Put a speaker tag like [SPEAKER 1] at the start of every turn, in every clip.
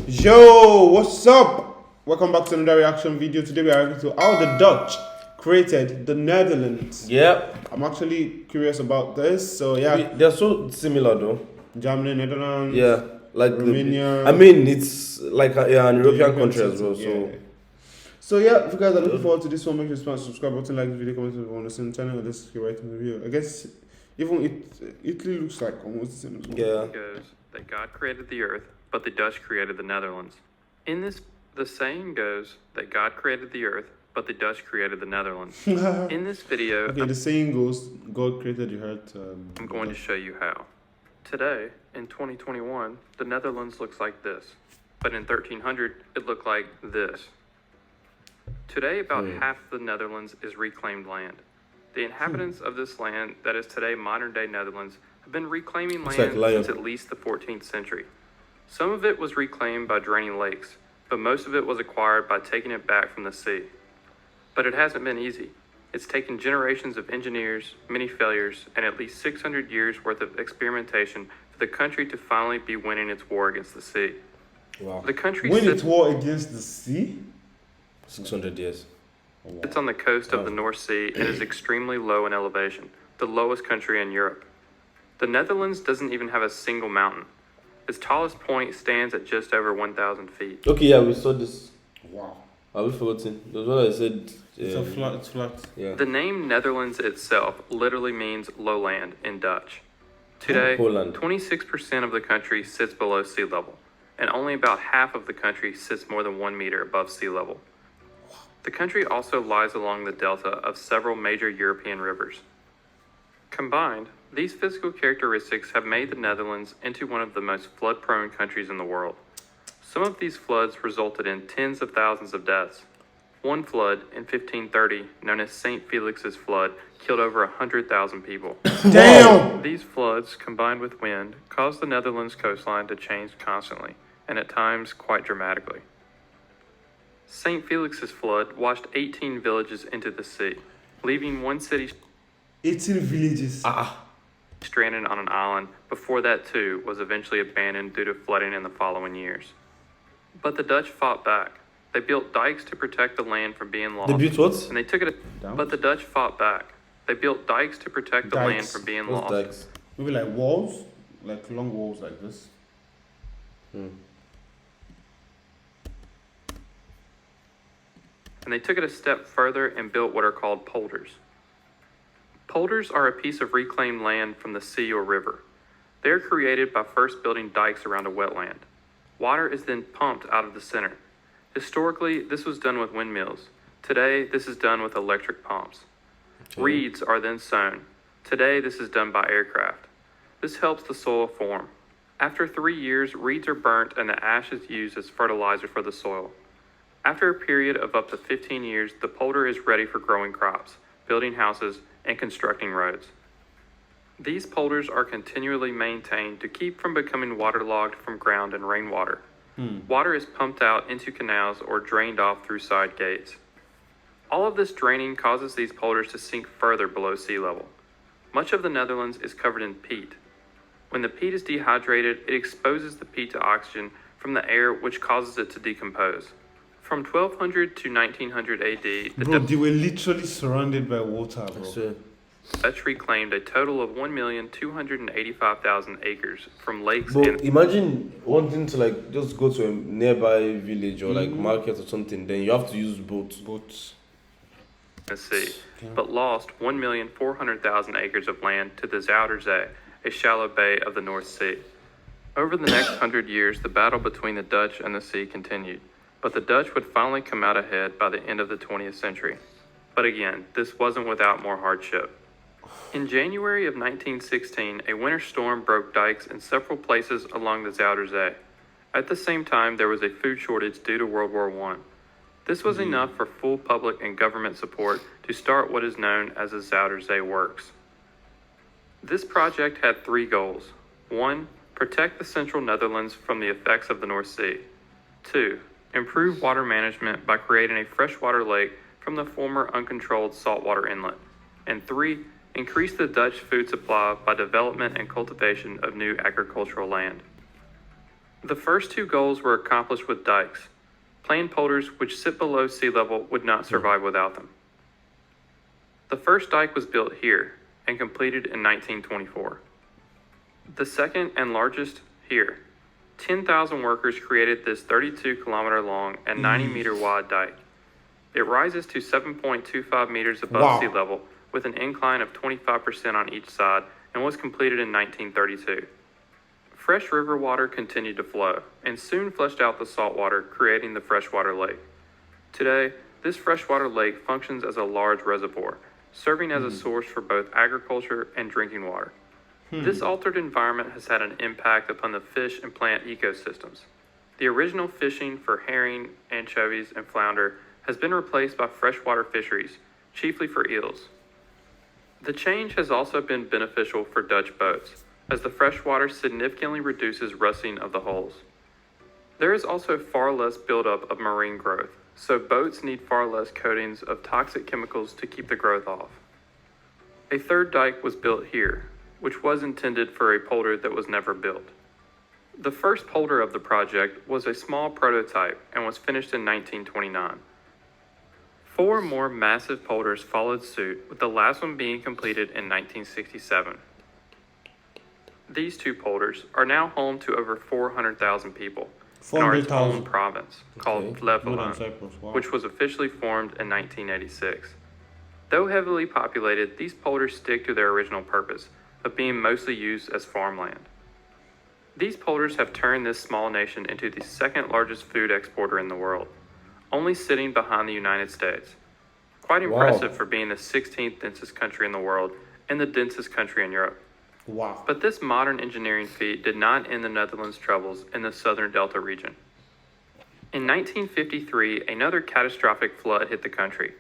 [SPEAKER 1] Yo, what's up? Welcome back to another reaction video. Today we are reacting to how the Dutch created the Netherlands.
[SPEAKER 2] Yep.
[SPEAKER 1] I'm actually curious about this. So yeah,
[SPEAKER 2] They're so similar though.
[SPEAKER 1] Germany, Netherlands.
[SPEAKER 2] Yeah, like
[SPEAKER 1] Romania.
[SPEAKER 2] it's like an European country as well.
[SPEAKER 1] Yeah. So yeah, if you guys are looking forward to this one, make sure to smash the subscribe button, like the video, comment if you want to see the channel, and let's get right into the video. I guess even Italy looks like almost the same as well.
[SPEAKER 2] Yeah.
[SPEAKER 3] Goes that God created the earth, but the Dutch created the Netherlands. The saying goes that God created the earth, but the Dutch created the Netherlands. In this video,
[SPEAKER 1] Okay, the saying goes, God created the earth.
[SPEAKER 3] I'm going to show you how. Today, in 2021, the Netherlands looks like this, but in 1300, it looked like this. Today, about half the Netherlands is reclaimed land. The inhabitants of this land, that is today modern-day Netherlands, have been reclaiming land since at least the 14th century. Some of it was reclaimed by draining lakes, but most of it was acquired by taking it back from the sea. But it hasn't been easy. It's taken generations of engineers, many failures, and at least 600 years worth of experimentation for the country to finally be winning its war against the sea.
[SPEAKER 2] Wow.
[SPEAKER 3] The country
[SPEAKER 1] Win its war against the sea?
[SPEAKER 2] 600 years.
[SPEAKER 3] sits on the coast of the North Sea and is extremely low in elevation, the lowest country in Europe. The Netherlands doesn't even have a single mountain. Its tallest point stands at just over 1,000 feet.
[SPEAKER 2] Okay, yeah, we saw this.
[SPEAKER 1] Wow.
[SPEAKER 2] Have we forgotten? That's what I said.
[SPEAKER 1] It's flat.
[SPEAKER 2] Yeah.
[SPEAKER 3] The name Netherlands itself literally means lowland in Dutch. Today,
[SPEAKER 2] Poland.
[SPEAKER 3] 26% of the country sits below sea level, and only about half of the country sits more than 1 meter above sea level. The country also lies along the delta of several major European rivers. Combined, these physical characteristics have made the Netherlands into one of the most flood-prone countries in the world. Some of these floods resulted in tens of thousands of deaths. One flood in 1530, known as St. Felix's Flood, killed over 100,000 people.
[SPEAKER 1] Damn!
[SPEAKER 3] These floods, combined with wind, caused the Netherlands coastline to change constantly, and at times quite dramatically. St. Felix's Flood washed 18 villages into the sea, leaving one city
[SPEAKER 1] 18 villages.
[SPEAKER 3] stranded on an island. Before that too was eventually abandoned due to flooding in the following years. But the Dutch fought back. They built dikes to protect the land from being lost.
[SPEAKER 2] They built what?
[SPEAKER 3] And they took it. But the Dutch fought back. They built dikes to protect the land from being
[SPEAKER 2] What's
[SPEAKER 3] lost.
[SPEAKER 2] dikes?
[SPEAKER 1] Maybe like walls, like long walls like this.
[SPEAKER 3] And they took it a step further and built what are called polders. Polders are a piece of reclaimed land from the sea or river. They are created by first building dikes around a wetland. Water is then pumped out of the center. Historically, this was done with windmills. Today, this is done with electric pumps. Reeds are then sown. Today, this is done by aircraft. This helps the soil form. After 3 years, reeds are burnt and the ash is used as fertilizer for the soil. After a period of up to 15 years, the polder is ready for growing crops, building houses, and constructing roads. These polders are continually maintained to keep from becoming waterlogged from ground and rainwater. Water is pumped out into canals or drained off through side gates. All of this draining causes these polders to sink further below sea level. Much of the Netherlands is covered in peat. When the peat is dehydrated, it exposes the peat to oxygen from the air, which causes it to decompose. From 1200 to 1900 AD,
[SPEAKER 1] They were literally surrounded by water, bro.
[SPEAKER 3] Dutch reclaimed a total of 1,285,000 acres from lakes
[SPEAKER 2] But
[SPEAKER 3] and
[SPEAKER 2] imagine wanting to like just go to a nearby village or like market or something, then you have to use boats.
[SPEAKER 3] the sea, but lost 1,400,000 acres of land to the Zuiderzee, a shallow bay of the North Sea. Over the next 100 years, the battle between the Dutch and the sea continued, but the Dutch would finally come out ahead by the end of the 20th century. But again, this wasn't without more hardship. In January of 1916, a winter storm broke dikes in several places along the Zuiderzee. At the same time, there was a food shortage due to World War I. This was enough for full public and government support to start what is known as the Zuiderzee Works. This project had 3 goals. 1. Protect the central Netherlands from the effects of the North Sea. 2. Improve water management by creating a freshwater lake from the former uncontrolled saltwater inlet. And 3. Increase the Dutch food supply by development and cultivation of new agricultural land. The first two goals were accomplished with dikes. Planned polders, which sit below sea level, would not survive without them. The first dike was built here and completed in 1924. The second and largest here. 10,000 workers created this 32-kilometer long and 90-meter wide dike. It rises to 7.25 meters above sea level with an incline of 25% on each side and was completed in 1932. Fresh river water continued to flow and soon flushed out the salt water, creating the freshwater lake. Today, this freshwater lake functions as a large reservoir, serving as a source for both agriculture and drinking water. This altered environment has had an impact upon the fish and plant ecosystems. The original fishing for herring, anchovies, and flounder has been replaced by freshwater fisheries, chiefly for eels. The change has also been beneficial for Dutch boats, as the freshwater significantly reduces rusting of the hulls. There is also far less buildup of marine growth, so boats need far less coatings of toxic chemicals to keep the growth off. A third dike was built here, which was intended for a polder that was never built. The first polder of the project was a small prototype and was finished in 1929. 4 more massive polders followed suit, with the last one being completed in 1967. These 2 polders are now home to over 400,000 people in our its own province called Flevoland, which was officially formed in 1986. Though heavily populated, these polders stick to their original purpose of being mostly used as farmland. These polders have turned this small nation into the second largest food exporter in the world, only sitting behind the United States. Quite impressive for being the 16th densest country in the world and the densest country in Europe.
[SPEAKER 1] Wow.
[SPEAKER 3] But this modern engineering feat did not end the Netherlands' troubles in the southern Delta region. In 1953, another catastrophic flood hit the country.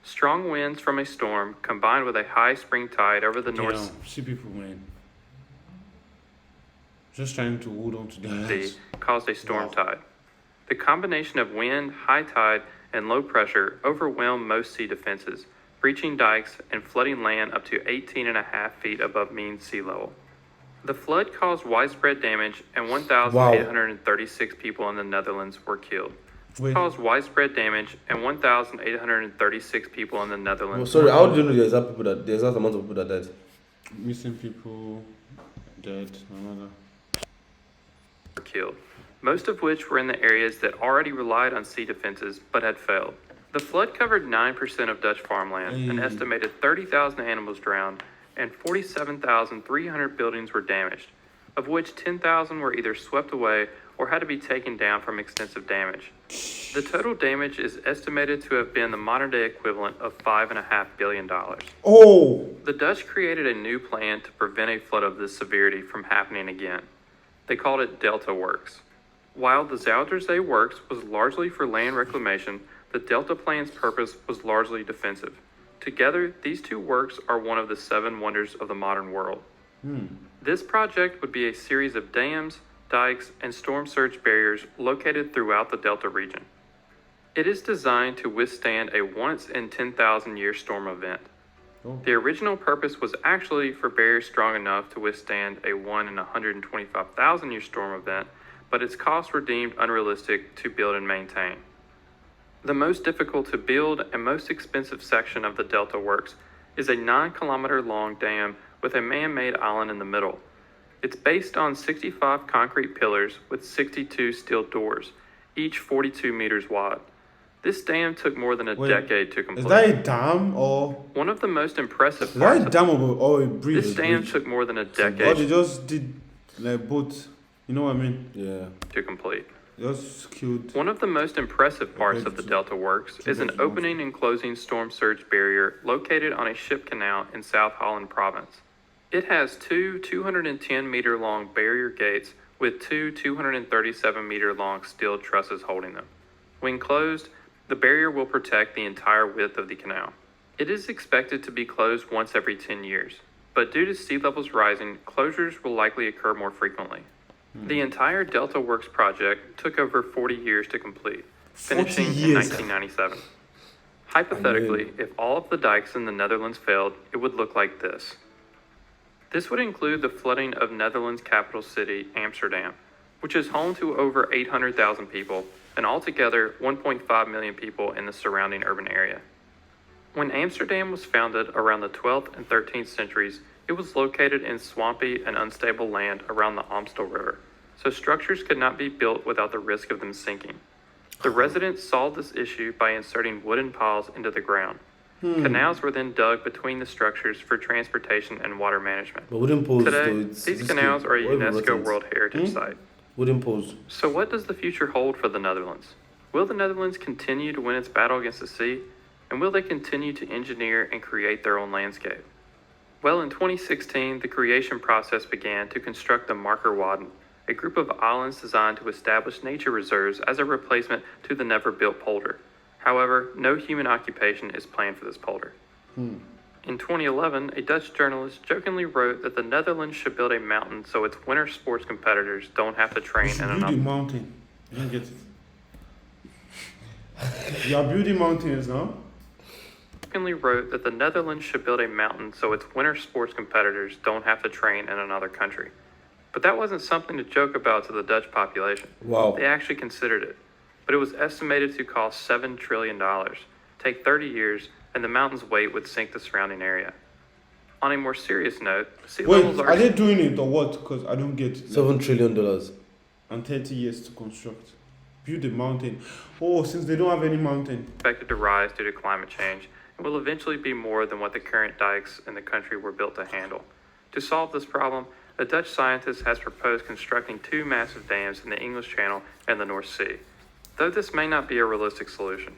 [SPEAKER 3] Strong winds from a storm combined with a high spring tide over the North
[SPEAKER 1] See people, man. Just trying to hold on to that.
[SPEAKER 3] Sea caused a storm tide. The combination of wind, high tide, and low pressure overwhelmed most sea defenses, breaching dikes and flooding land up to 18.5 feet above mean sea level. The flood caused widespread damage and 1,836 people in the Netherlands were killed. Caused widespread damage and 1,836 people in the Netherlands.
[SPEAKER 2] Sorry, how do you know the exact amount of people that died?
[SPEAKER 1] Missing people, dead, another.
[SPEAKER 3] Were killed, most of which were in the areas that already relied on sea defenses but had failed. The flood covered 9% of Dutch farmland, an estimated 30,000 animals drowned, and 47,300 buildings were damaged, of which 10,000 were either swept away or had to be taken down from extensive damage. The total damage is estimated to have been the modern-day equivalent of $5.5 billion.
[SPEAKER 1] Oh!
[SPEAKER 3] The Dutch created a new plan to prevent a flood of this severity from happening again. They called it Delta Works. While the Zuiderzee Works was largely for land reclamation, the Delta Plan's purpose was largely defensive. Together, these 2 works are one of the 7 wonders of the modern world. This project would be a series of dams, dikes, and storm surge barriers located throughout the Delta region. It is designed to withstand a once-in-10,000-year storm event. The original purpose was actually for barriers strong enough to withstand a 1-in-125,000-year storm event, but its costs were deemed unrealistic to build and maintain. The most difficult to build and most expensive section of the Delta Works is a 9-kilometer-long dam with a man-made island in the middle. It's based on 65 concrete pillars with 62 steel doors, each 42 meters wide. This dam took more than a decade to complete.
[SPEAKER 1] Is that a dam or?
[SPEAKER 3] One of the most impressive
[SPEAKER 1] Is that
[SPEAKER 3] parts
[SPEAKER 1] a dam or a bridge?
[SPEAKER 3] this dam took more than a
[SPEAKER 1] Or
[SPEAKER 3] decade
[SPEAKER 1] they just did like both. You know what I mean?
[SPEAKER 2] Yeah.
[SPEAKER 3] to complete.
[SPEAKER 1] Just killed.
[SPEAKER 3] One of the most impressive parts of the Delta Works is an opening and closing storm surge barrier located on a ship canal in South Holland province. It has 2 210-meter-long barrier gates with 2 237-meter-long steel trusses holding them. When closed, the barrier will protect the entire width of the canal. It is expected to be closed once every 10 years, but due to sea levels rising, closures will likely occur more frequently. The entire Delta Works project took over 40 years to complete, finishing in 1997. Hypothetically, if all of the dikes in the Netherlands failed, it would look like this. This would include the flooding of Netherlands' capital city, Amsterdam, which is home to over 800,000 people and altogether 1.5 million people in the surrounding urban area. When Amsterdam was founded around the 12th and 13th centuries, it was located in swampy and unstable land around the Amstel River, so structures could not be built without the risk of them sinking. The residents solved this issue by inserting wooden piles into the ground. Canals were then dug between the structures for transportation and water management.
[SPEAKER 2] But wooden poles,
[SPEAKER 3] Today,
[SPEAKER 2] though, it's
[SPEAKER 3] these canals are a UNESCO
[SPEAKER 2] buttons.
[SPEAKER 3] World Heritage Site.
[SPEAKER 2] Wooden poles.
[SPEAKER 3] So what does the future hold for the Netherlands? Will the Netherlands continue to win its battle against the sea? And will they continue to engineer and create their own landscape? Well, in 2016, the creation process began to construct the Markerwadden, a group of islands designed to establish nature reserves as a replacement to the never-built polder. However, no human occupation is planned for this polder. In 2011, a Dutch journalist jokingly wrote that the Netherlands should build a mountain so its winter sports competitors don't have to train in
[SPEAKER 1] Build a
[SPEAKER 3] another.
[SPEAKER 1] mountain. You don't get it. You are building mountains now?
[SPEAKER 3] Jokingly wrote that the Netherlands should build a mountain so its winter sports competitors don't have to train in another country. But that wasn't something to joke about to the Dutch population.
[SPEAKER 2] Wow.
[SPEAKER 3] They actually considered it. But it was estimated to cost $7 trillion, take 30 years, and the mountain's weight would sink the surrounding area. On a more serious note, sea
[SPEAKER 1] Wait,
[SPEAKER 3] levels
[SPEAKER 1] are they doing it or what? Because I don't get it.
[SPEAKER 2] $7 trillion.
[SPEAKER 1] And 30 years to construct. Build a mountain. Oh, since they don't have any mountain.
[SPEAKER 3] expected to rise due to climate change and will eventually be more than what the current dikes in the country were built to handle. To solve this problem, a Dutch scientist has proposed constructing 2 massive dams in the English Channel and the North Sea, though this may not be a realistic solution.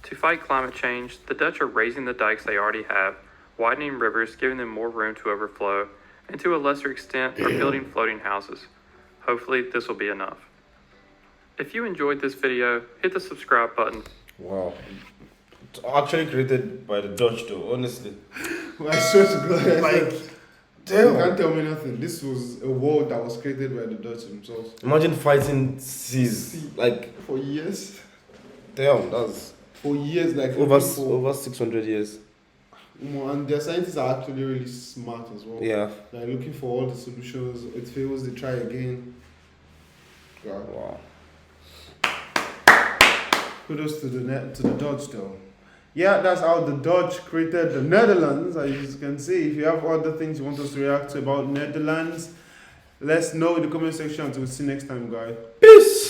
[SPEAKER 3] To fight climate change, the Dutch are raising the dikes they already have, widening rivers, giving them more room to overflow, and to a lesser extent are building floating houses. Hopefully this will be enough. If you enjoyed this video, hit the subscribe button.
[SPEAKER 2] Wow. It's actually created by the Dutch, though, honestly.
[SPEAKER 1] I swear to God.
[SPEAKER 2] Like,
[SPEAKER 1] You
[SPEAKER 2] damn.
[SPEAKER 1] can't tell me nothing. This was a world that was created by the Dutch themselves.
[SPEAKER 2] Imagine fighting seas. Like,
[SPEAKER 1] For years.
[SPEAKER 2] damn, that's
[SPEAKER 1] For years, like
[SPEAKER 2] over 600 years.
[SPEAKER 1] And their scientists are actually really smart as well.
[SPEAKER 2] Yeah.
[SPEAKER 1] They're looking for all the solutions. It fails, they try again. God.
[SPEAKER 2] Wow.
[SPEAKER 1] Kudos to the Dutch though. Yeah, that's how the Dutch created the Netherlands. As you can see, if you have other things you want us to react to about Netherlands, let's know in the comment section. Until we see you next time, guys.
[SPEAKER 2] Peace.